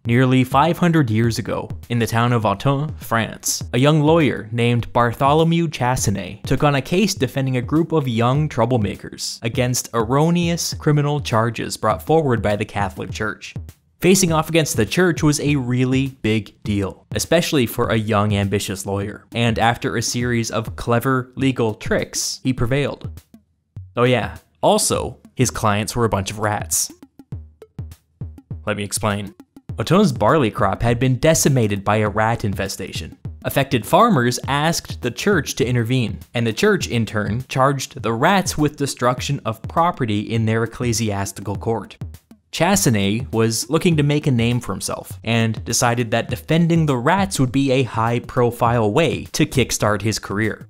Nearly 500 years ago, in the town of Autun, France, a young lawyer named Bartholomew Chassanet took on a case defending a group of young troublemakers against erroneous criminal charges brought forward by the Catholic Church. Facing off against the church was a really big deal, especially for a young, ambitious lawyer, and after a series of clever legal tricks, he prevailed. Oh yeah, also, his clients were a bunch of rats. Let me explain. Autun's barley crop had been decimated by a rat infestation. Affected farmers asked the church to intervene, and the church in turn charged the rats with destruction of property in their ecclesiastical court. Chassanet was looking to make a name for himself, and decided that defending the rats would be a high-profile way to kickstart his career.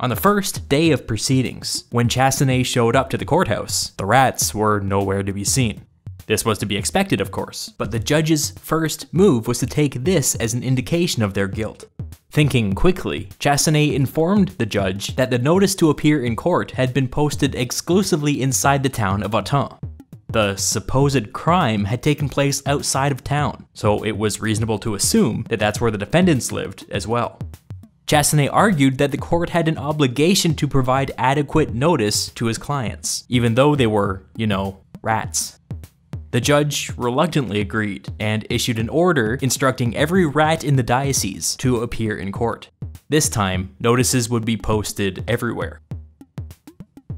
On the first day of proceedings, when Chassanet showed up to the courthouse, the rats were nowhere to be seen. This was to be expected, of course, but the judge's first move was to take this as an indication of their guilt. Thinking quickly, Chassanet informed the judge that the notice to appear in court had been posted exclusively inside the town of Autun. The supposed crime had taken place outside of town, so it was reasonable to assume that that's where the defendants lived as well. Chassanet argued that the court had an obligation to provide adequate notice to his clients, even though they were, rats. The judge reluctantly agreed and issued an order instructing every rat in the diocese to appear in court. This time, notices would be posted everywhere.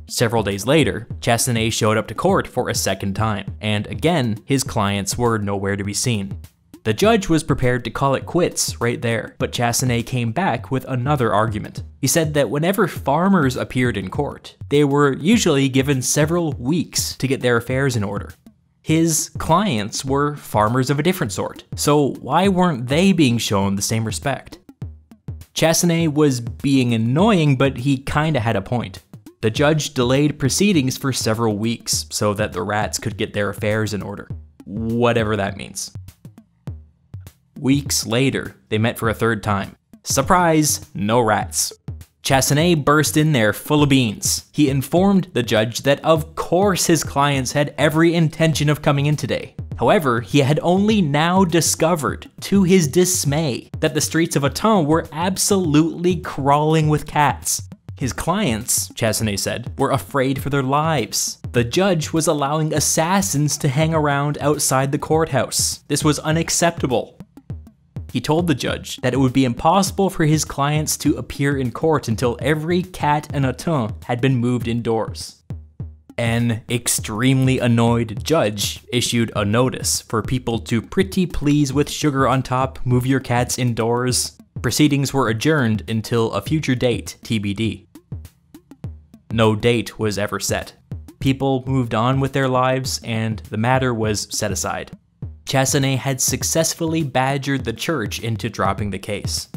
Several days later, Chassanet showed up to court for a second time, and again, his clients were nowhere to be seen. The judge was prepared to call it quits right there, but Chassanet came back with another argument. He said that whenever farmers appeared in court, they were usually given several weeks to get their affairs in order. His clients were farmers of a different sort, so why weren't they being shown the same respect? Chassanet was being annoying, but he kinda had a point. The judge delayed proceedings for several weeks so that the rats could get their affairs in order. Whatever that means. Weeks later, they met for a third time. Surprise, no rats. Chassanet burst in there full of beans. He informed the judge that of course his clients had every intention of coming in today. However, he had only now discovered, to his dismay, that the streets of Autun were absolutely crawling with cats. His clients, Chassanet said, were afraid for their lives. The judge was allowing assassins to hang around outside the courthouse. This was unacceptable. He told the judge that it would be impossible for his clients to appear in court until every cat in Autun had been moved indoors. An extremely annoyed judge issued a notice for people to pretty please with sugar on top move your cats indoors. Proceedings were adjourned until a future date, TBD. No date was ever set. People moved on with their lives and the matter was set aside. Chassanet had successfully badgered the church into dropping the case.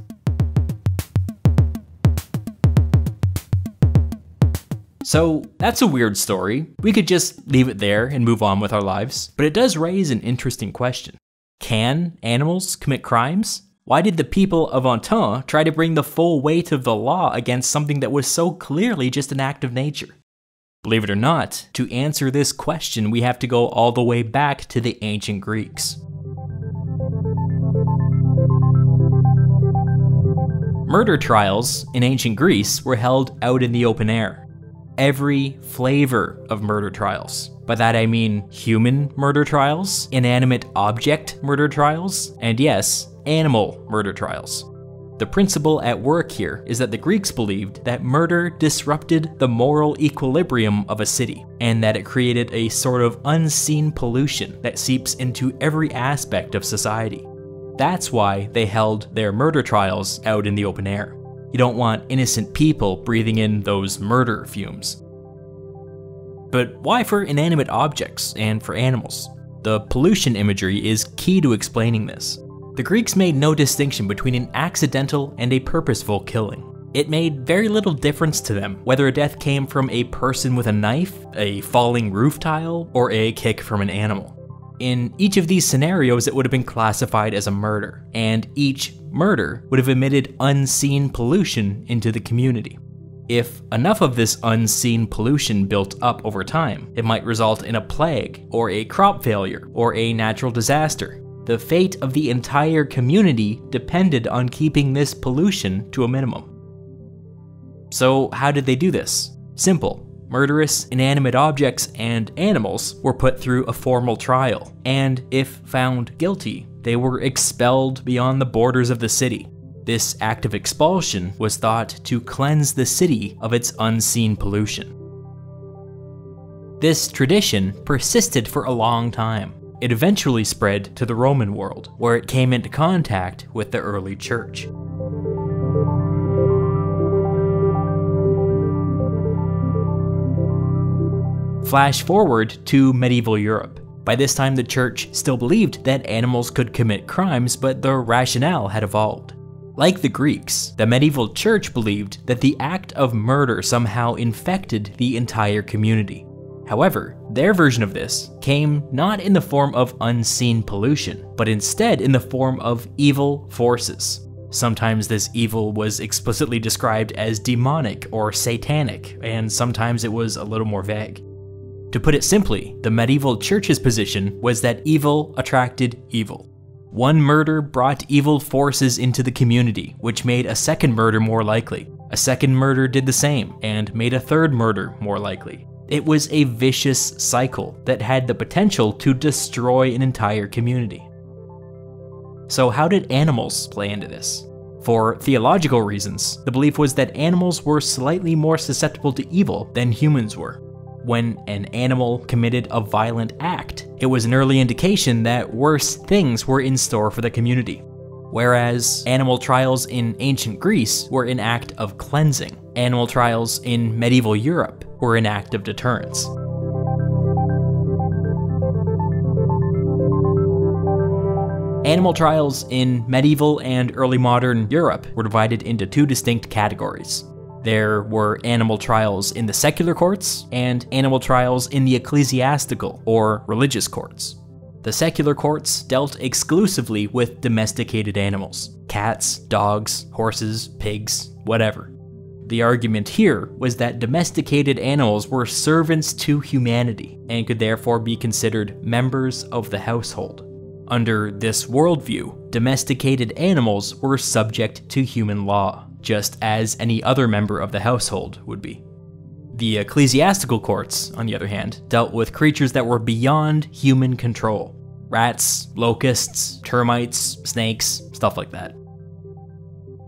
So that's a weird story. We could just leave it there and move on with our lives, but it does raise an interesting question. Can animals commit crimes? Why did the people of Autun try to bring the full weight of the law against something that was so clearly just an act of nature? Believe it or not, to answer this question, we have to go all the way back to the ancient Greeks. Murder trials in ancient Greece were held out in the open air. Every flavor of murder trials. By that I mean human murder trials, inanimate object murder trials, and yes, animal murder trials. The principle at work here is that the Greeks believed that murder disrupted the moral equilibrium of a city, and that it created a sort of unseen pollution that seeps into every aspect of society. That's why they held their murder trials out in the open air. You don't want innocent people breathing in those murder fumes. But why for inanimate objects and for animals? The pollution imagery is key to explaining this. The Greeks made no distinction between an accidental and a purposeful killing. It made very little difference to them whether a death came from a person with a knife, a falling roof tile, or a kick from an animal. In each of these scenarios, it would have been classified as a murder, and each murder would have emitted unseen pollution into the community. If enough of this unseen pollution built up over time, it might result in a plague, or a crop failure, or a natural disaster. the fate of the entire community depended on keeping this pollution to a minimum. So how did they do this? Simple. Murderous, inanimate objects and animals were put through a formal trial, and if found guilty, they were expelled beyond the borders of the city. This act of expulsion was thought to cleanse the city of its unseen pollution. This tradition persisted for a long time. It eventually spread to the Roman world, where it came into contact with the early church. Flash forward to medieval Europe. By this time, the church still believed that animals could commit crimes, but the rationale had evolved. Like the Greeks, the medieval church believed that the act of murder somehow infected the entire community. However, their version of this came not in the form of unseen pollution, but instead in the form of evil forces. Sometimes this evil was explicitly described as demonic or satanic, and sometimes it was a little more vague. To put it simply, the medieval church's position was that evil attracted evil. One murder brought evil forces into the community, which made a second murder more likely. A second murder did the same, and made a third murder more likely. It was a vicious cycle that had the potential to destroy an entire community. So how did animals play into this? For theological reasons, the belief was that animals were slightly more susceptible to evil than humans were. When an animal committed a violent act, it was an early indication that worse things were in store for the community. Whereas animal trials in ancient Greece were an act of cleansing, animal trials in medieval Europe were an act of deterrence. Animal trials in medieval and early modern Europe were divided into two distinct categories. There were animal trials in the secular courts and animal trials in the ecclesiastical or religious courts. The secular courts dealt exclusively with domesticated animals: cats, dogs, horses, pigs, whatever. The argument here was that domesticated animals were servants to humanity and could therefore be considered members of the household. Under this worldview, domesticated animals were subject to human law, just as any other member of the household would be. The ecclesiastical courts, on the other hand, dealt with creatures that were beyond human control. Rats, locusts, termites, snakes, stuff like that.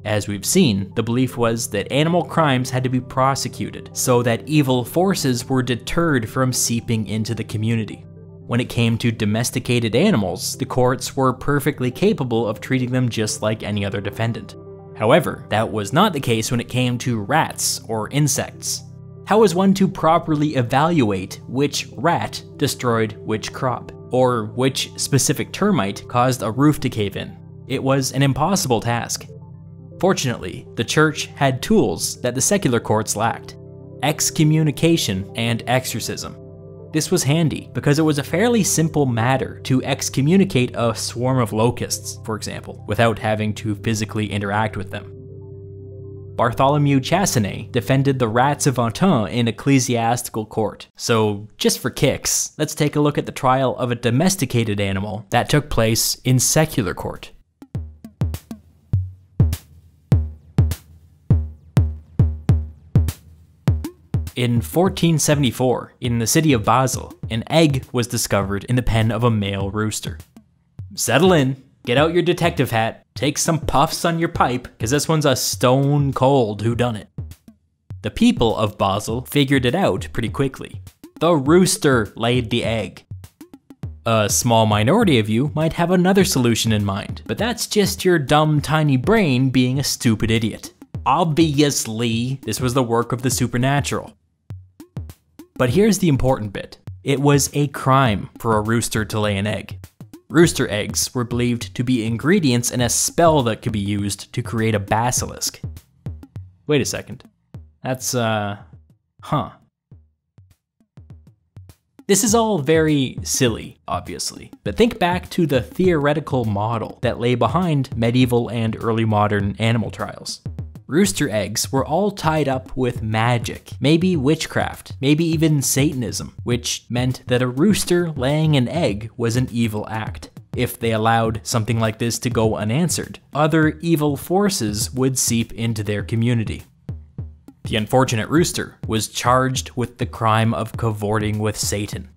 As we've seen, the belief was that animal crimes had to be prosecuted so that evil forces were deterred from seeping into the community. When it came to domesticated animals, the courts were perfectly capable of treating them just like any other defendant. However, that was not the case when it came to rats or insects. How was one to properly evaluate which rat destroyed which crop, or which specific termite caused a roof to cave in? It was an impossible task. Fortunately, the church had tools that the secular courts lacked: excommunication and exorcism. This was handy because it was a fairly simple matter to excommunicate a swarm of locusts, for example, without having to physically interact with them. Bartholomew Chassenet defended the rats of Autun in ecclesiastical court. So just for kicks, let's take a look at the trial of a domesticated animal that took place in secular court. In 1474, in the city of Basel, an egg was discovered in the pen of a male rooster. Settle in, get out your detective hat, take some puffs on your pipe, because this one's a stone cold whodunit. The people of Basel figured it out pretty quickly. The rooster laid the egg. A small minority of you might have another solution in mind, but that's just your dumb tiny brain being a stupid idiot. Obviously, this was the work of the supernatural. But here's the important bit. It was a crime for a rooster to lay an egg. Rooster eggs were believed to be ingredients in a spell that could be used to create a basilisk. Wait a second. That's, This is all very silly, obviously, but think back to the theoretical model that lay behind medieval and early modern animal trials. Rooster eggs were all tied up with magic, maybe witchcraft, maybe even Satanism, which meant that a rooster laying an egg was an evil act. If they allowed something like this to go unanswered, other evil forces would seep into their community. The unfortunate rooster was charged with the crime of cavorting with Satan.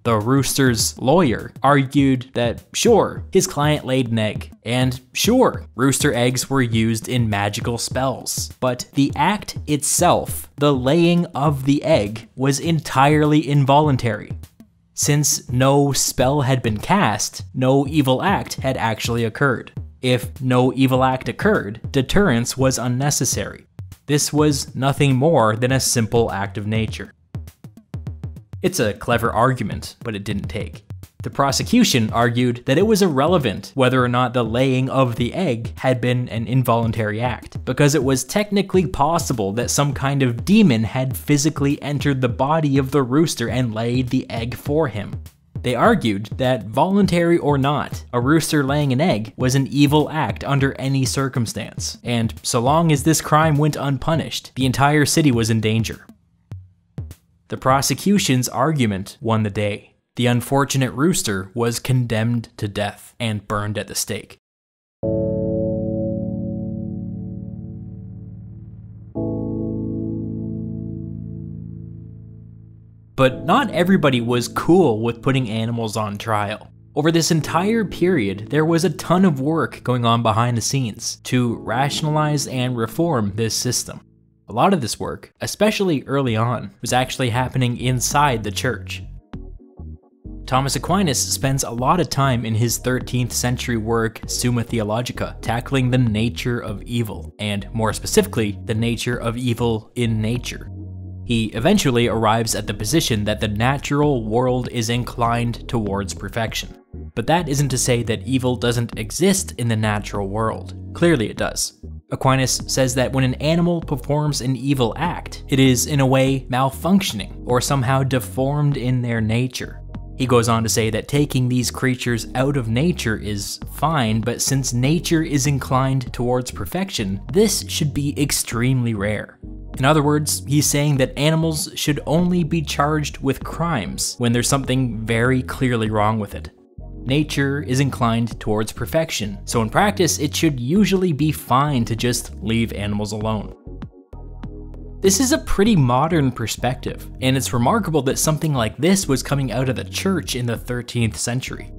The rooster's lawyer argued that, sure, his client laid an egg, and sure, rooster eggs were used in magical spells, but the act itself, the laying of the egg, was entirely involuntary. Since no spell had been cast, no evil act had actually occurred. If no evil act occurred, deterrence was unnecessary. This was nothing more than a simple act of nature. It's a clever argument, but it didn't take. The prosecution argued that it was irrelevant whether or not the laying of the egg had been an involuntary act, because it was technically possible that some kind of demon had physically entered the body of the rooster and laid the egg for him. They argued that, voluntary or not, a rooster laying an egg was an evil act under any circumstance, and so long as this crime went unpunished, the entire city was in danger. The prosecution's argument won the day. The unfortunate rooster was condemned to death and burned at the stake. But not everybody was cool with putting animals on trial. Over this entire period, there was a ton of work going on behind the scenes to rationalize and reform this system. A lot of this work, especially early on, was actually happening inside the church. Thomas Aquinas spends a lot of time in his 13th century work Summa Theologica tackling the nature of evil, and more specifically, the nature of evil in nature. He eventually arrives at the position that the natural world is inclined towards perfection. But that isn't to say that evil doesn't exist in the natural world. Clearly it does. Aquinas says that when an animal performs an evil act, it is in a way malfunctioning or somehow deformed in their nature. He goes on to say that taking these creatures out of nature is fine, but since nature is inclined towards perfection, this should be extremely rare. In other words, he's saying that animals should only be charged with crimes when there's something very clearly wrong with it. Nature is inclined towards perfection, so in practice it should usually be fine to just leave animals alone. This is a pretty modern perspective, and it's remarkable that something like this was coming out of the church in the 13th century.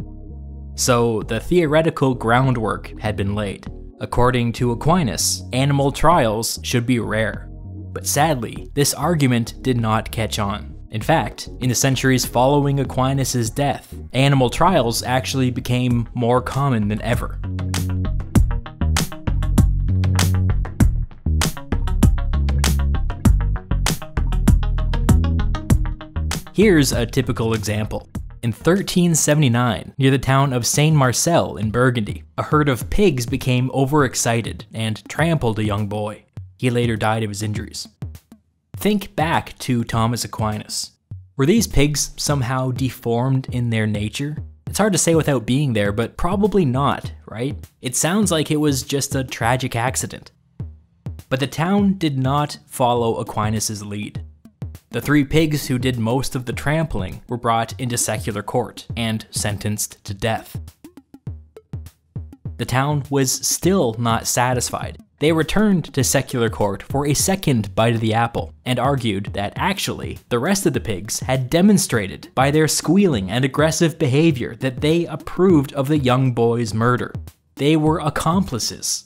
So the theoretical groundwork had been laid. According to Aquinas, animal trials should be rare. But sadly, this argument did not catch on. In fact, in the centuries following Aquinas' death, animal trials actually became more common than ever. Here's a typical example. In 1379, near the town of Saint-Marcel in Burgundy, a herd of pigs became overexcited and trampled a young boy. He later died of his injuries. Think back to Thomas Aquinas. Were these pigs somehow deformed in their nature? It's hard to say without being there, but probably not, right? It sounds like it was just a tragic accident. But the town did not follow Aquinas' lead. The 3 pigs who did most of the trampling were brought into secular court and sentenced to death. The town was still not satisfied. They returned to secular court for a second bite of the apple and argued that actually, the rest of the pigs had demonstrated by their squealing and aggressive behavior that they approved of the young boy's murder. They were accomplices.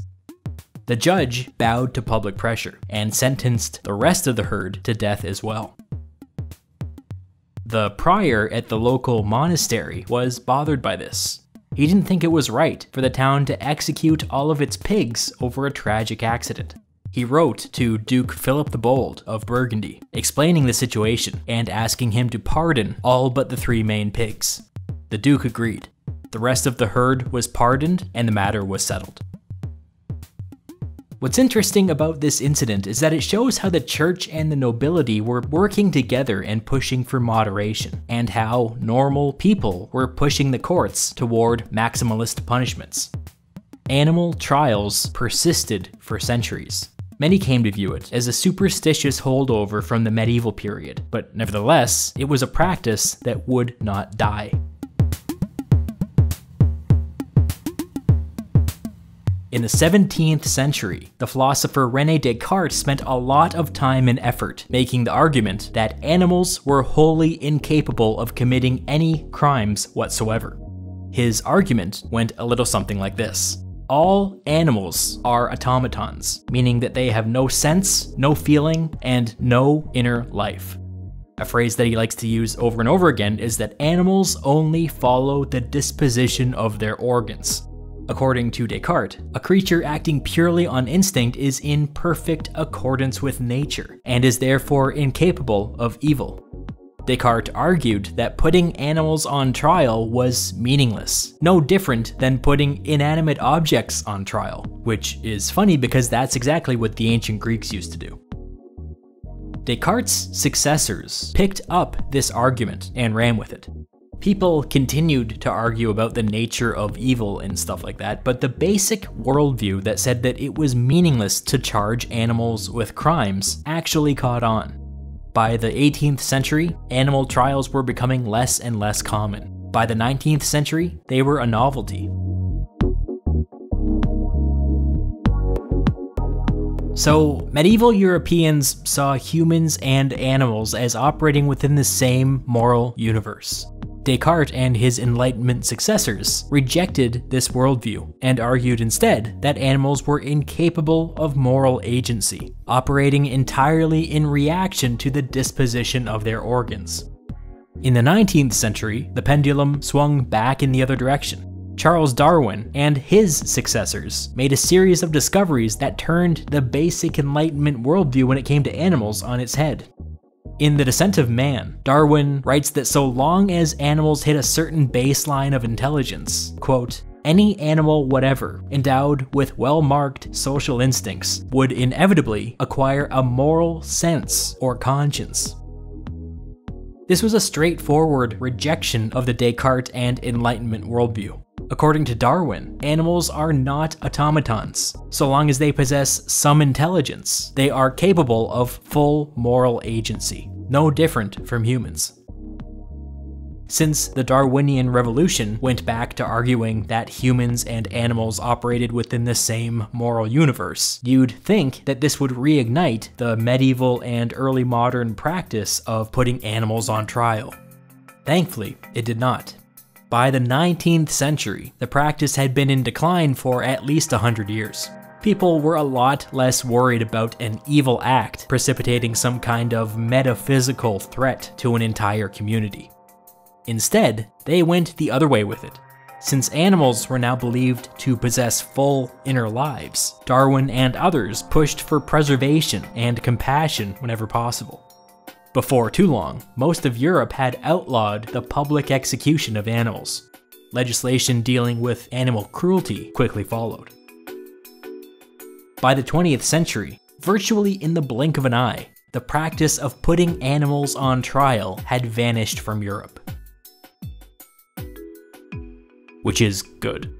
The judge bowed to public pressure and sentenced the rest of the herd to death as well. The prior at the local monastery was bothered by this. He didn't think it was right for the town to execute all of its pigs over a tragic accident. He wrote to Duke Philip the Bold of Burgundy, explaining the situation and asking him to pardon all but the 3 main pigs. The Duke agreed. The rest of the herd was pardoned and the matter was settled. What's interesting about this incident is that it shows how the church and the nobility were working together and pushing for moderation, and how normal people were pushing the courts toward maximalist punishments. Animal trials persisted for centuries. Many came to view it as a superstitious holdover from the medieval period, but nevertheless, it was a practice that would not die. In the 17th century, the philosopher René Descartes spent a lot of time and effort making the argument that animals were wholly incapable of committing any crimes whatsoever. His argument went a little something like this. All animals are automatons, meaning that they have no sense, no feeling, and no inner life. A phrase that he likes to use over and over again is that animals only follow the disposition of their organs. According to Descartes, a creature acting purely on instinct is in perfect accordance with nature, and is therefore incapable of evil. Descartes argued that putting animals on trial was meaningless, no different than putting inanimate objects on trial, which is funny because that's exactly what the ancient Greeks used to do. Descartes' successors picked up this argument and ran with it. People continued to argue about the nature of evil and stuff like that, but the basic worldview that said that it was meaningless to charge animals with crimes actually caught on. By the 18th century, animal trials were becoming less and less common. By the 19th century, they were a novelty. So, medieval Europeans saw humans and animals as operating within the same moral universe. Descartes and his Enlightenment successors rejected this worldview and argued instead that animals were incapable of moral agency, operating entirely in reaction to the disposition of their organs. In the 19th century, the pendulum swung back in the other direction. Charles Darwin and his successors made a series of discoveries that turned the basic Enlightenment worldview when it came to animals on its head. In The Descent of Man, Darwin writes that so long as animals hit a certain baseline of intelligence, quote, any animal whatever, endowed with well-marked social instincts, would inevitably acquire a moral sense or conscience. This was a straightforward rejection of the Descartes and Enlightenment worldview. According to Darwin, animals are not automatons. So long as they possess some intelligence, they are capable of full moral agency, no different from humans. Since the Darwinian Revolution went back to arguing that humans and animals operated within the same moral universe, you'd think that this would reignite the medieval and early modern practice of putting animals on trial. Thankfully, it did not. By the 19th century, the practice had been in decline for at least 100 years. People were a lot less worried about an evil act precipitating some kind of metaphysical threat to an entire community. Instead, they went the other way with it. Since animals were now believed to possess full inner lives, Darwin and others pushed for preservation and compassion whenever possible. Before too long, most of Europe had outlawed the public execution of animals. Legislation dealing with animal cruelty quickly followed. By the 20th century, virtually in the blink of an eye, the practice of putting animals on trial had vanished from Europe. Which is good.